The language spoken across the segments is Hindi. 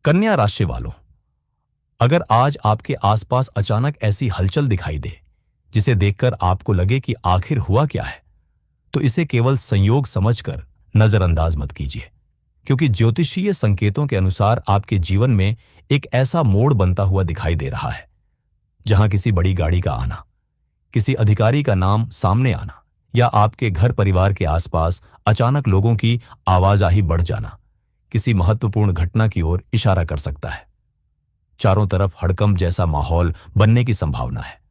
कन्या राशि वालों, अगर आज आपके आसपास अचानक ऐसी हलचल दिखाई दे जिसे देखकर आपको लगे कि आखिर हुआ क्या है, तो इसे केवल संयोग समझकर नजरअंदाज मत कीजिए, क्योंकि ज्योतिषीय संकेतों के अनुसार आपके जीवन में एक ऐसा मोड़ बनता हुआ दिखाई दे रहा है जहां किसी बड़ी गाड़ी का आना, किसी अधिकारी का नाम सामने आना या आपके घर परिवार के आसपास अचानक लोगों की आवाजाही बढ़ जाना किसी महत्वपूर्ण घटना की ओर इशारा कर सकता है। चारों तरफ हड़कंप जैसा माहौल बनने की संभावना है।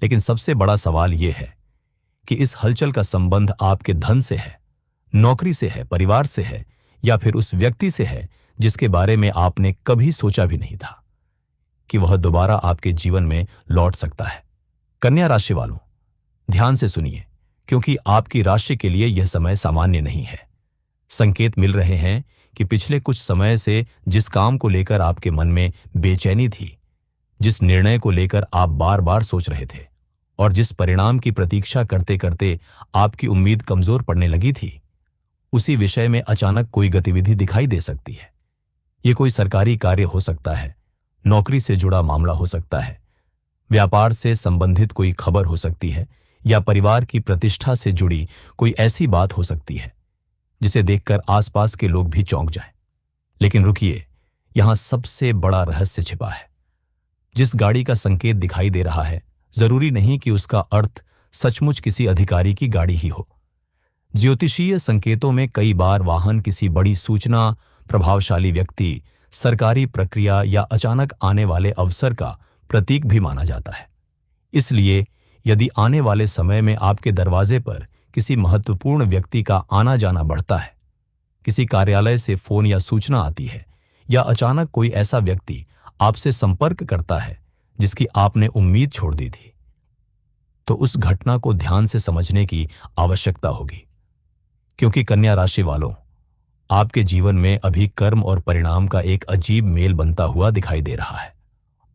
लेकिन सबसे बड़ा सवाल यह है कि इस हलचल का संबंध आपके धन से है, नौकरी से है, परिवार से है या फिर उस व्यक्ति से है जिसके बारे में आपने कभी सोचा भी नहीं था कि वह दोबारा आपके जीवन में लौट सकता है। कन्या राशि वालों, ध्यान से सुनिए, क्योंकि आपकी राशि के लिए यह समय सामान्य नहीं है। संकेत मिल रहे हैं कि पिछले कुछ समय से जिस काम को लेकर आपके मन में बेचैनी थी, जिस निर्णय को लेकर आप बार बार सोच रहे थे और जिस परिणाम की प्रतीक्षा करते करते आपकी उम्मीद कमजोर पड़ने लगी थी, उसी विषय में अचानक कोई गतिविधि दिखाई दे सकती है। ये कोई सरकारी कार्य हो सकता है, नौकरी से जुड़ा मामला हो सकता है, व्यापार से संबंधित कोई खबर हो सकती है या परिवार की प्रतिष्ठा से जुड़ी कोई ऐसी बात हो सकती है जिसे देखकर आसपास के लोग भी चौंक जाएं। लेकिन रुकिए, यहां सबसे बड़ा रहस्य छिपा है। जिस गाड़ी का संकेत दिखाई दे रहा है, जरूरी नहीं कि उसका अर्थ सचमुच किसी अधिकारी की गाड़ी ही हो। ज्योतिषीय संकेतों में कई बार वाहन किसी बड़ी सूचना, प्रभावशाली व्यक्ति, सरकारी प्रक्रिया या अचानक आने वाले अवसर का प्रतीक भी माना जाता है। इसलिए यदि आने वाले समय में आपके दरवाजे पर किसी महत्वपूर्ण व्यक्ति का आना जाना बढ़ता है, किसी कार्यालय से फोन या सूचना आती है या अचानक कोई ऐसा व्यक्ति आपसे संपर्क करता है जिसकी आपने उम्मीद छोड़ दी थी, तो उस घटना को ध्यान से समझने की आवश्यकता होगी। क्योंकि कन्या राशि वालों, आपके जीवन में अभी कर्म और परिणाम का एक अजीब मेल बनता हुआ दिखाई दे रहा है।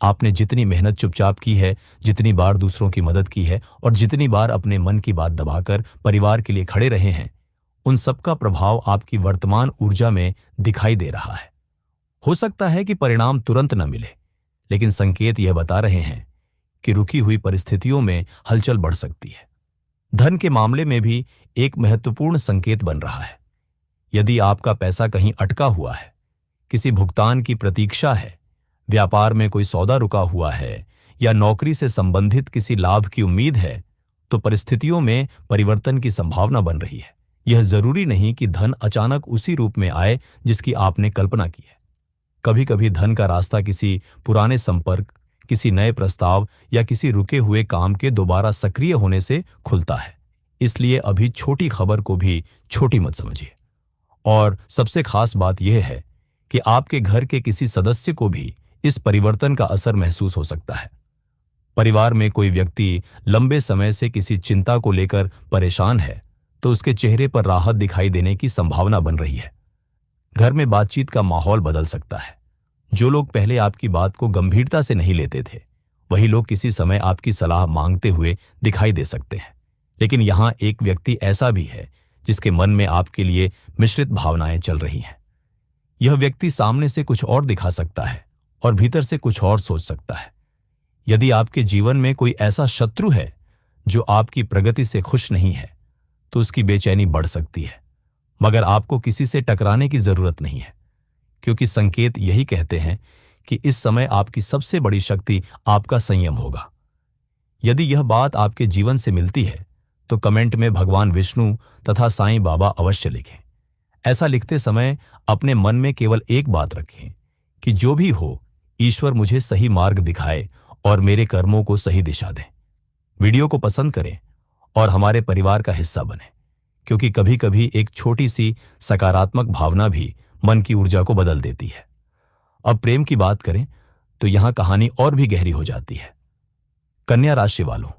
आपने जितनी मेहनत चुपचाप की है, जितनी बार दूसरों की मदद की है और जितनी बार अपने मन की बात दबाकर परिवार के लिए खड़े रहे हैं, उन सबका प्रभाव आपकी वर्तमान ऊर्जा में दिखाई दे रहा है। हो सकता है कि परिणाम तुरंत न मिले, लेकिन संकेत यह बता रहे हैं कि रुकी हुई परिस्थितियों में हलचल बढ़ सकती है। धन के मामले में भी एक महत्वपूर्ण संकेत बन रहा है। यदि आपका पैसा कहीं अटका हुआ है, किसी भुगतान की प्रतीक्षा है, व्यापार में कोई सौदा रुका हुआ है या नौकरी से संबंधित किसी लाभ की उम्मीद है, तो परिस्थितियों में परिवर्तन की संभावना बन रही है। यह जरूरी नहीं कि धन अचानक उसी रूप में आए जिसकी आपने कल्पना की है। कभी कभी धन का रास्ता किसी पुराने संपर्क, किसी नए प्रस्ताव या किसी रुके हुए काम के दोबारा सक्रिय होने से खुलता है। इसलिए अभी छोटी खबर को भी छोटी मत समझिए। और सबसे खास बात यह है कि आपके घर के किसी सदस्य को भी इस परिवर्तन का असर महसूस हो सकता है। परिवार में कोई व्यक्ति लंबे समय से किसी चिंता को लेकर परेशान है, तो उसके चेहरे पर राहत दिखाई देने की संभावना बन रही है। घर में बातचीत का माहौल बदल सकता है। जो लोग पहले आपकी बात को गंभीरता से नहीं लेते थे, वही लोग किसी समय आपकी सलाह मांगते हुए दिखाई दे सकते हैं। लेकिन यहां एक व्यक्ति ऐसा भी है जिसके मन में आपके लिए मिश्रित भावनाएं चल रही हैं। यह व्यक्ति सामने से कुछ और दिखा सकता है और भीतर से कुछ और सोच सकता है। यदि आपके जीवन में कोई ऐसा शत्रु है जो आपकी प्रगति से खुश नहीं है, तो उसकी बेचैनी बढ़ सकती है। मगर आपको किसी से टकराने की जरूरत नहीं है, क्योंकि संकेत यही कहते हैं कि इस समय आपकी सबसे बड़ी शक्ति आपका संयम होगा। यदि यह बात आपके जीवन से मिलती है, तो कमेंट में भगवान विष्णु तथा साईं बाबा अवश्य लिखें। ऐसा लिखते समय अपने मन में केवल एक बात रखें कि जो भी हो, ईश्वर मुझे सही मार्ग दिखाए और मेरे कर्मों को सही दिशा दें। वीडियो को पसंद करें और हमारे परिवार का हिस्सा बने, क्योंकि कभी कभी एक छोटी सी सकारात्मक भावना भी मन की ऊर्जा को बदल देती है। अब प्रेम की बात करें तो यहां कहानी और भी गहरी हो जाती है। कन्या राशि वालों,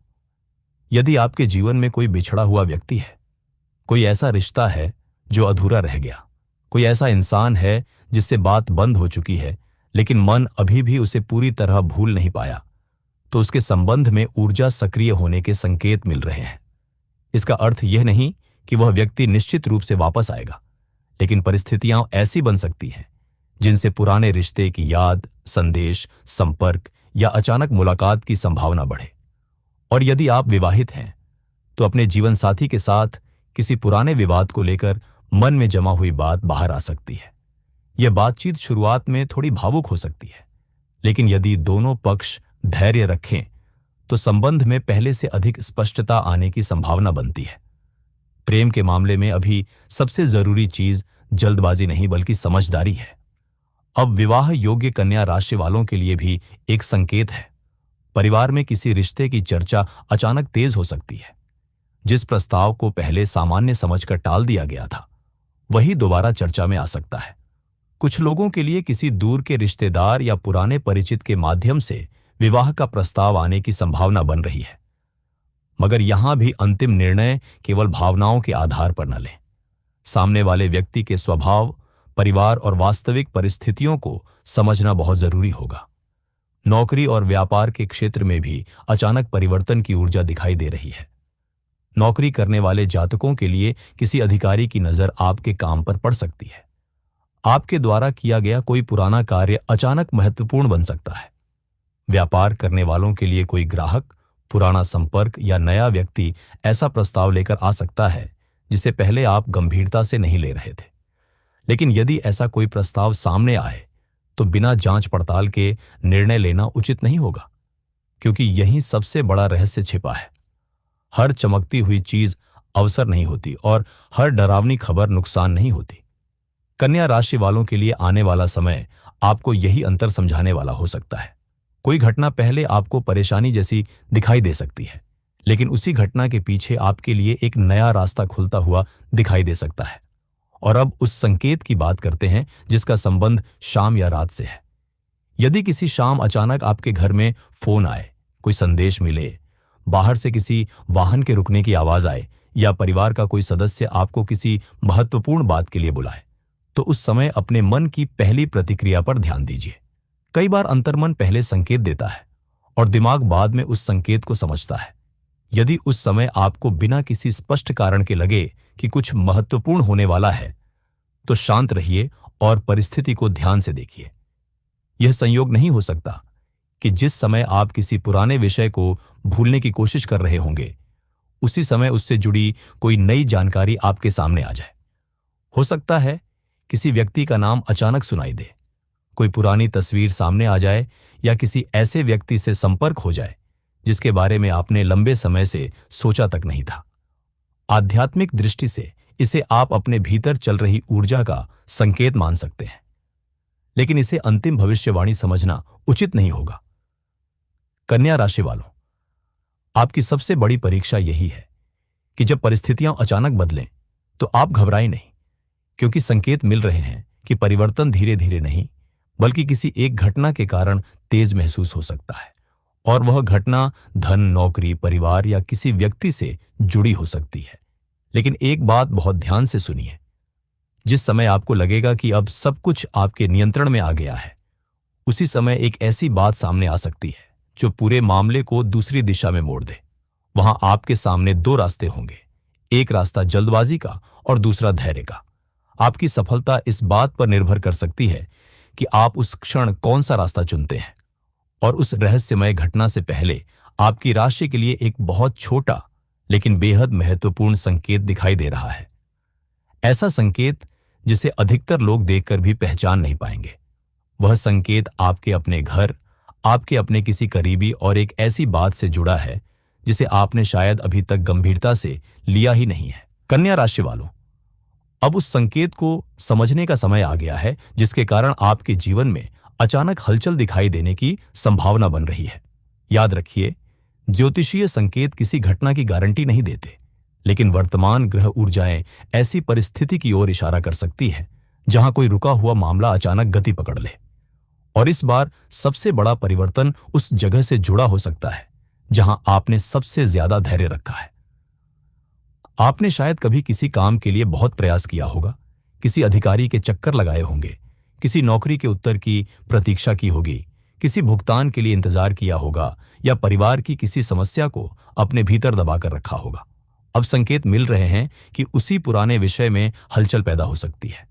यदि आपके जीवन में कोई बिछड़ा हुआ व्यक्ति है, कोई ऐसा रिश्ता है जो अधूरा रह गया, कोई ऐसा इंसान है जिससे बात बंद हो चुकी है लेकिन मन अभी भी उसे पूरी तरह भूल नहीं पाया, तो उसके संबंध में ऊर्जा सक्रिय होने के संकेत मिल रहे हैं। इसका अर्थ यह नहीं कि वह व्यक्ति निश्चित रूप से वापस आएगा, लेकिन परिस्थितियां ऐसी बन सकती हैं जिनसे पुराने रिश्ते की याद, संदेश, संपर्क या अचानक मुलाकात की संभावना बढ़े। और यदि आप विवाहित हैं तो अपने जीवन साथी के साथ किसी पुराने विवाद को लेकर मन में जमा हुई बात बाहर आ सकती है। यह बातचीत शुरुआत में थोड़ी भावुक हो सकती है, लेकिन यदि दोनों पक्ष धैर्य रखें तो संबंध में पहले से अधिक स्पष्टता आने की संभावना बनती है। प्रेम के मामले में अभी सबसे जरूरी चीज जल्दबाजी नहीं बल्कि समझदारी है। अब विवाह योग्य कन्या राशि वालों के लिए भी एक संकेत है। परिवार में किसी रिश्ते की चर्चा अचानक तेज हो सकती है। जिस प्रस्ताव को पहले सामान्य समझकर टाल दिया गया था वही दोबारा चर्चा में आ सकता है। कुछ लोगों के लिए किसी दूर के रिश्तेदार या पुराने परिचित के माध्यम से विवाह का प्रस्ताव आने की संभावना बन रही है। मगर यहां भी अंतिम निर्णय केवल भावनाओं के आधार पर न लें। सामने वाले व्यक्ति के स्वभाव, परिवार और वास्तविक परिस्थितियों को समझना बहुत जरूरी होगा। नौकरी और व्यापार के क्षेत्र में भी अचानक परिवर्तन की ऊर्जा दिखाई दे रही है। नौकरी करने वाले जातकों के लिए किसी अधिकारी की नजर आपके काम पर पड़ सकती है। आपके द्वारा किया गया कोई पुराना कार्य अचानक महत्वपूर्ण बन सकता है। व्यापार करने वालों के लिए कोई ग्राहक, पुराना संपर्क या नया व्यक्ति ऐसा प्रस्ताव लेकर आ सकता है जिसे पहले आप गंभीरता से नहीं ले रहे थे। लेकिन यदि ऐसा कोई प्रस्ताव सामने आए तो बिना जांच पड़ताल के निर्णय लेना उचित नहीं होगा, क्योंकि यही सबसे बड़ा रहस्य छिपा है। हर चमकती हुई चीज अवसर नहीं होती और हर डरावनी खबर नुकसान नहीं होती। कन्या राशि वालों के लिए आने वाला समय आपको यही अंतर समझाने वाला हो सकता है। कोई घटना पहले आपको परेशानी जैसी दिखाई दे सकती है, लेकिन उसी घटना के पीछे आपके लिए एक नया रास्ता खुलता हुआ दिखाई दे सकता है। और अब उस संकेत की बात करते हैं जिसका संबंध शाम या रात से है। यदि किसी शाम अचानक आपके घर में फोन आए, कोई संदेश मिले, बाहर से किसी वाहन के रुकने की आवाज आए या परिवार का कोई सदस्य आपको किसी महत्वपूर्ण बात के लिए बुलाए, तो उस समय अपने मन की पहली प्रतिक्रिया पर ध्यान दीजिए। कई बार अंतर्मन पहले संकेत देता है और दिमाग बाद में उस संकेत को समझता है। यदि उस समय आपको बिना किसी स्पष्ट कारण के लगे कि कुछ महत्वपूर्ण होने वाला है, तो शांत रहिए और परिस्थिति को ध्यान से देखिए। यह संयोग नहीं हो सकता कि जिस समय आप किसी पुराने विषय को भूलने की कोशिश कर रहे होंगे, उसी समय उससे जुड़ी कोई नई जानकारी आपके सामने आ जाए। हो सकता है किसी व्यक्ति का नाम अचानक सुनाई दे, कोई पुरानी तस्वीर सामने आ जाए या किसी ऐसे व्यक्ति से संपर्क हो जाए जिसके बारे में आपने लंबे समय से सोचा तक नहीं था। आध्यात्मिक दृष्टि से इसे आप अपने भीतर चल रही ऊर्जा का संकेत मान सकते हैं, लेकिन इसे अंतिम भविष्यवाणी समझना उचित नहीं होगा। कन्या राशि वालों, आपकी सबसे बड़ी परीक्षा यही है कि जब परिस्थितियां अचानक बदलें तो आप घबराएं नहीं, क्योंकि संकेत मिल रहे हैं कि परिवर्तन धीरे धीरे नहीं बल्कि किसी एक घटना के कारण तेज महसूस हो सकता है। और वह घटना धन, नौकरी, परिवार या किसी व्यक्ति से जुड़ी हो सकती है। लेकिन एक बात बहुत ध्यान से सुनिए, जिस समय आपको लगेगा कि अब सब कुछ आपके नियंत्रण में आ गया है, उसी समय एक ऐसी बात सामने आ सकती है जो पूरे मामले को दूसरी दिशा में मोड़ दे। वहां आपके सामने दो रास्ते होंगे, एक रास्ता जल्दबाजी का और दूसरा धैर्य का। आपकी सफलता इस बात पर निर्भर कर सकती है कि आप उस क्षण कौन सा रास्ता चुनते हैं। और उस रहस्यमय घटना से पहले आपकी राशि के लिए एक बहुत छोटा लेकिन बेहद महत्वपूर्ण संकेत दिखाई दे रहा है। ऐसा संकेत जिसे अधिकतर लोग देखकर भी पहचान नहीं पाएंगे। वह संकेत आपके अपने घर, आपके अपने किसी करीबी और एक ऐसी बात से जुड़ा है जिसे आपने शायद अभी तक गंभीरता से लिया ही नहीं है। कन्या राशि वालों, अब उस संकेत को समझने का समय आ गया है जिसके कारण आपके जीवन में अचानक हलचल दिखाई देने की संभावना बन रही है। याद रखिए, ज्योतिषीय संकेत किसी घटना की गारंटी नहीं देते, लेकिन वर्तमान ग्रह ऊर्जाएं ऐसी परिस्थिति की ओर इशारा कर सकती है जहां कोई रुका हुआ मामला अचानक गति पकड़ ले। और इस बार सबसे बड़ा परिवर्तन उस जगह से जुड़ा हो सकता है जहां आपने सबसे ज्यादा धैर्य रखा है। आपने शायद कभी किसी काम के लिए बहुत प्रयास किया होगा, किसी अधिकारी के चक्कर लगाए होंगे, किसी नौकरी के उत्तर की प्रतीक्षा की होगी, किसी भुगतान के लिए इंतजार किया होगा या परिवार की किसी समस्या को अपने भीतर दबाकर रखा होगा। अब संकेत मिल रहे हैं कि उसी पुराने विषय में हलचल पैदा हो सकती है।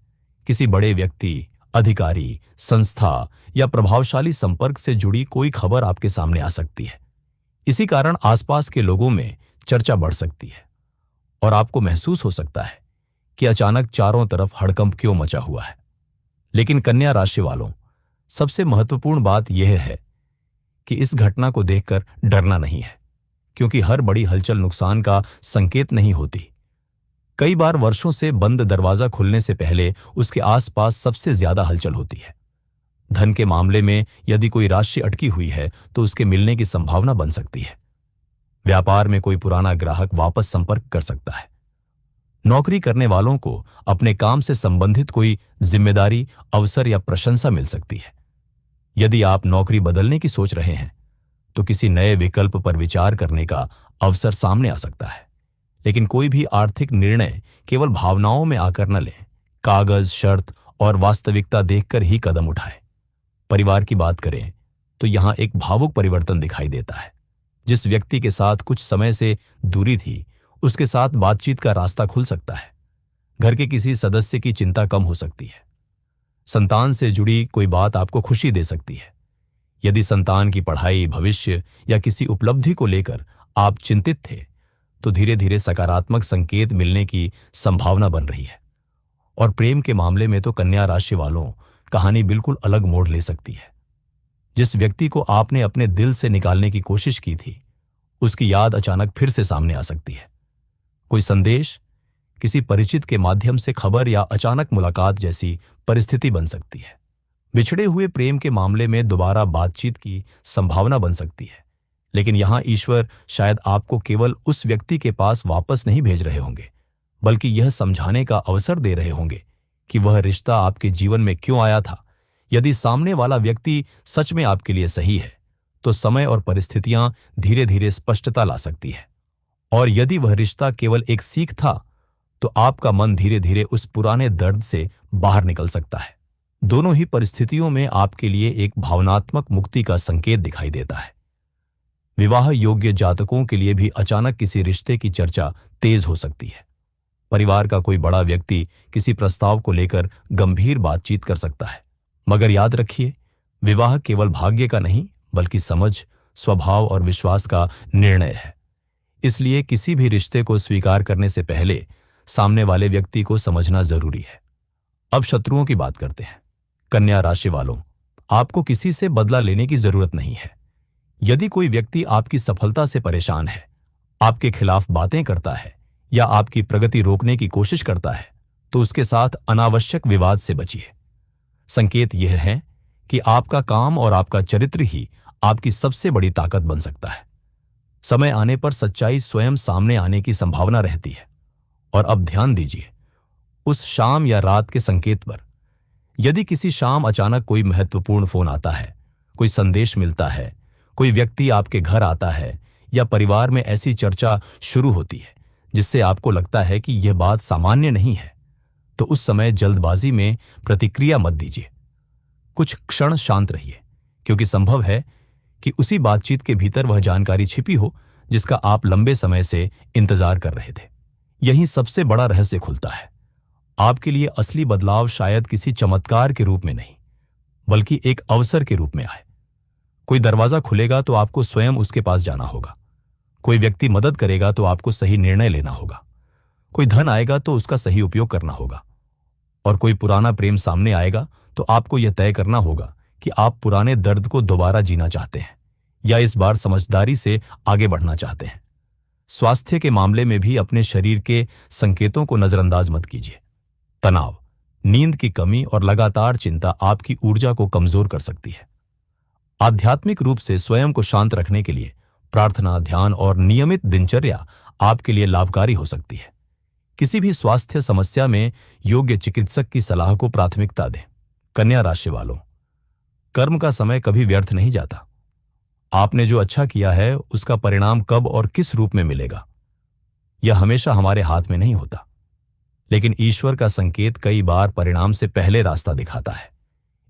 किसी बड़े व्यक्ति, अधिकारी, संस्था या प्रभावशाली संपर्क से जुड़ी कोई खबर आपके सामने आ सकती है। इसी कारण आसपास के लोगों में चर्चा बढ़ सकती है और आपको महसूस हो सकता है कि अचानक चारों तरफ हड़कंप क्यों मचा हुआ है। लेकिन कन्या राशि वालों, सबसे महत्वपूर्ण बात यह है कि इस घटना को देखकर डरना नहीं है, क्योंकि हर बड़ी हलचल नुकसान का संकेत नहीं होती। कई बार वर्षों से बंद दरवाजा खुलने से पहले उसके आसपास सबसे ज्यादा हलचल होती है। धन के मामले में यदि कोई राशि अटकी हुई है तो उसके मिलने की संभावना बन सकती है। व्यापार में कोई पुराना ग्राहक वापस संपर्क कर सकता है। नौकरी करने वालों को अपने काम से संबंधित कोई जिम्मेदारी, अवसर या प्रशंसा मिल सकती है। यदि आप नौकरी बदलने की सोच रहे हैं तो किसी नए विकल्प पर विचार करने का अवसर सामने आ सकता है। लेकिन कोई भी आर्थिक निर्णय केवल भावनाओं में आकर न लें। कागज, शर्त और वास्तविकता देखकर ही कदम उठाएं। परिवार की बात करें तो यहां एक भावुक परिवर्तन दिखाई देता है। जिस व्यक्ति के साथ कुछ समय से दूरी थी, उसके साथ बातचीत का रास्ता खुल सकता है। घर के किसी सदस्य की चिंता कम हो सकती है। संतान से जुड़ी कोई बात आपको खुशी दे सकती है। यदि संतान की पढ़ाई, भविष्य या किसी उपलब्धि को लेकर आप चिंतित थे तो धीरे धीरे सकारात्मक संकेत मिलने की संभावना बन रही है। और प्रेम के मामले में तो कन्या राशि वालों, कहानी बिल्कुल अलग मोड़ ले सकती है। जिस व्यक्ति को आपने अपने दिल से निकालने की कोशिश की थी, उसकी याद अचानक फिर से सामने आ सकती है। कोई संदेश, किसी परिचित के माध्यम से खबर या अचानक मुलाकात जैसी परिस्थिति बन सकती है। बिछड़े हुए प्रेम के मामले में दोबारा बातचीत की संभावना बन सकती है। लेकिन यहां ईश्वर शायद आपको केवल उस व्यक्ति के पास वापस नहीं भेज रहे होंगे, बल्कि यह समझाने का अवसर दे रहे होंगे कि वह रिश्ता आपके जीवन में क्यों आया था। यदि सामने वाला व्यक्ति सच में आपके लिए सही है तो समय और परिस्थितियां धीरे धीरे स्पष्टता ला सकती है। और यदि वह रिश्ता केवल एक सीख था तो आपका मन धीरे धीरे उस पुराने दर्द से बाहर निकल सकता है। दोनों ही परिस्थितियों में आपके लिए एक भावनात्मक मुक्ति का संकेत दिखाई देता है। विवाह योग्य जातकों के लिए भी अचानक किसी रिश्ते की चर्चा तेज हो सकती है। परिवार का कोई बड़ा व्यक्ति किसी प्रस्ताव को लेकर गंभीर बातचीत कर सकता है। मगर याद रखिए, विवाह केवल भाग्य का नहीं बल्कि समझ, स्वभाव और विश्वास का निर्णय है। इसलिए किसी भी रिश्ते को स्वीकार करने से पहले सामने वाले व्यक्ति को समझना जरूरी है। अब शत्रुओं की बात करते हैं। कन्या राशि वालों, आपको किसी से बदला लेने की जरूरत नहीं है। यदि कोई व्यक्ति आपकी सफलता से परेशान है, आपके खिलाफ बातें करता है या आपकी प्रगति रोकने की कोशिश करता है तो उसके साथ अनावश्यक विवाद से बचिए। संकेत यह है कि आपका काम और आपका चरित्र ही आपकी सबसे बड़ी ताकत बन सकता है। समय आने पर सच्चाई स्वयं सामने आने की संभावना रहती है। और अब ध्यान दीजिए उस शाम या रात के संकेत पर। यदि किसी शाम अचानक कोई महत्वपूर्ण फोन आता है, कोई संदेश मिलता है, कोई व्यक्ति आपके घर आता है या परिवार में ऐसी चर्चा शुरू होती है जिससे आपको लगता है कि यह बात सामान्य नहीं है, तो उस समय जल्दबाजी में प्रतिक्रिया मत दीजिए। कुछ क्षण शांत रहिए, क्योंकि संभव है कि उसी बातचीत के भीतर वह जानकारी छिपी हो जिसका आप लंबे समय से इंतजार कर रहे थे। यही सबसे बड़ा रहस्य खुलता है। आपके लिए असली बदलाव शायद किसी चमत्कार के रूप में नहीं, बल्कि एक अवसर के रूप में आए। कोई दरवाजा खुलेगा तो आपको स्वयं उसके पास जाना होगा। कोई व्यक्ति मदद करेगा तो आपको सही निर्णय लेना होगा। कोई धन आएगा तो उसका सही उपयोग करना होगा। और कोई पुराना प्रेम सामने आएगा तो आपको यह तय करना होगा कि आप पुराने दर्द को दोबारा जीना चाहते हैं या इस बार समझदारी से आगे बढ़ना चाहते हैं। स्वास्थ्य के मामले में भी अपने शरीर के संकेतों को नजरअंदाज मत कीजिए। तनाव, नींद की कमी और लगातार चिंता आपकी ऊर्जा को कमजोर कर सकती है। आध्यात्मिक रूप से स्वयं को शांत रखने के लिए प्रार्थना, ध्यान और नियमित दिनचर्या आपके लिए लाभकारी हो सकती है। किसी भी स्वास्थ्य समस्या में योग्य चिकित्सक की सलाह को प्राथमिकता दें। कन्या राशि वालों, कर्म का समय कभी व्यर्थ नहीं जाता। आपने जो अच्छा किया है उसका परिणाम कब और किस रूप में मिलेगा, यह हमेशा हमारे हाथ में नहीं होता। लेकिन ईश्वर का संकेत कई बार परिणाम से पहले रास्ता दिखाता है।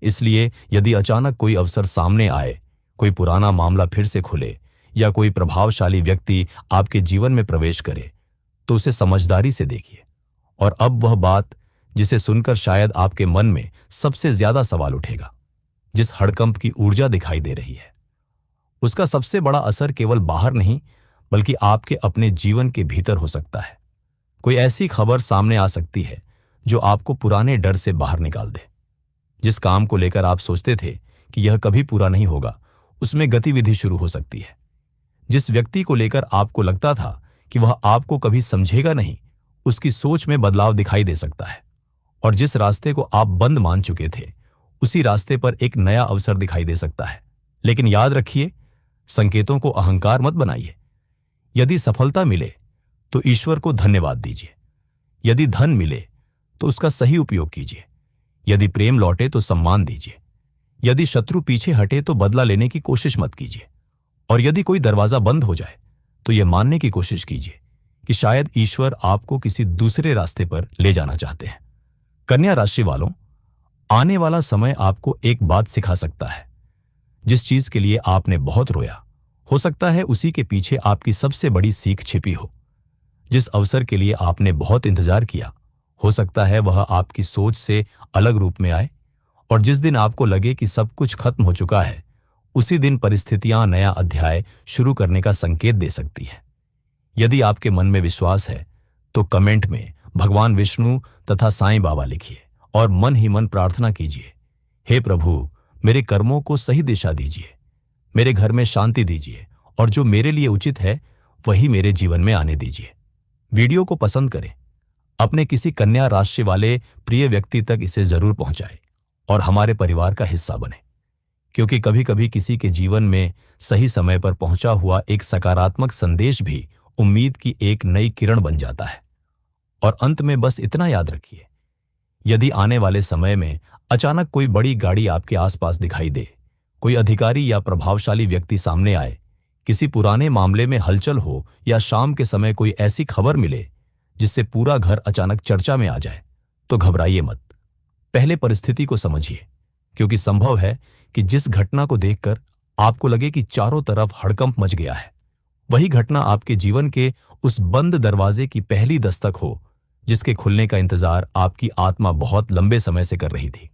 इसलिए यदि अचानक कोई अवसर सामने आए, कोई पुराना मामला फिर से खुले या कोई प्रभावशाली व्यक्ति आपके जीवन में प्रवेश करे, तो उसे समझदारी से देखिए। और अब वह बात जिसे सुनकर शायद आपके मन में सबसे ज्यादा सवाल उठेगा, जिस हड़कंप की ऊर्जा दिखाई दे रही है, उसका सबसे बड़ा असर केवल बाहर नहीं बल्कि आपके अपने जीवन के भीतर हो सकता है। कोई ऐसी खबर सामने आ सकती है जो आपको पुराने डर से बाहर निकाल दे। जिस काम को लेकर आप सोचते थे कि यह कभी पूरा नहीं होगा, उसमें गतिविधि शुरू हो सकती है। जिस व्यक्ति को लेकर आपको लगता था कि वह आपको कभी समझेगा नहीं, उसकी सोच में बदलाव दिखाई दे सकता है। और जिस रास्ते को आप बंद मान चुके थे, उसी रास्ते पर एक नया अवसर दिखाई दे सकता है। लेकिन याद रखिए, संकेतों को अहंकार मत बनाइए। यदि सफलता मिले तो ईश्वर को धन्यवाद दीजिए। यदि धन मिले तो उसका सही उपयोग कीजिए। यदि प्रेम लौटे तो सम्मान दीजिए। यदि शत्रु पीछे हटे तो बदला लेने की कोशिश मत कीजिए। और यदि कोई दरवाजा बंद हो जाए तो यह मानने की कोशिश कीजिए कि शायद ईश्वर आपको किसी दूसरे रास्ते पर ले जाना चाहते हैं। कन्या राशि वालों, आने वाला समय आपको एक बात सिखा सकता है। जिस चीज के लिए आपने बहुत रोया, हो सकता है उसी के पीछे आपकी सबसे बड़ी सीख छिपी हो। जिस अवसर के लिए आपने बहुत इंतजार किया, हो सकता है वह आपकी सोच से अलग रूप में आए। और जिस दिन आपको लगे कि सब कुछ खत्म हो चुका है, उसी दिन परिस्थितियां नया अध्याय शुरू करने का संकेत दे सकती हैं। यदि आपके मन में विश्वास है तो कमेंट में भगवान विष्णु तथा साईं बाबा लिखिए और मन ही मन प्रार्थना कीजिए, हे प्रभु, मेरे कर्मों को सही दिशा दीजिए, मेरे घर में शांति दीजिए और जो मेरे लिए उचित है वही मेरे जीवन में आने दीजिए। वीडियो को पसंद करें, अपने किसी कन्या राशि वाले प्रिय व्यक्ति तक इसे जरूर पहुंचाएं और हमारे परिवार का हिस्सा बने, क्योंकि कभी कभी किसी के जीवन में सही समय पर पहुंचा हुआ एक सकारात्मक संदेश भी उम्मीद की एक नई किरण बन जाता है। और अंत में बस इतना याद रखिए, यदि आने वाले समय में अचानक कोई बड़ी गाड़ी आपके आसपास दिखाई दे, कोई अधिकारी या प्रभावशाली व्यक्ति सामने आए, किसी पुराने मामले में हलचल हो या शाम के समय कोई ऐसी खबर मिले जिससे पूरा घर अचानक चर्चा में आ जाए, तो घबराइए मत। पहले परिस्थिति को समझिए, क्योंकि संभव है कि जिस घटना को देखकर आपको लगे कि चारों तरफ हड़कंप मच गया है, वही घटना आपके जीवन के उस बंद दरवाजे की पहली दस्तक हो जिसके खुलने का इंतजार आपकी आत्मा बहुत लंबे समय से कर रही थी।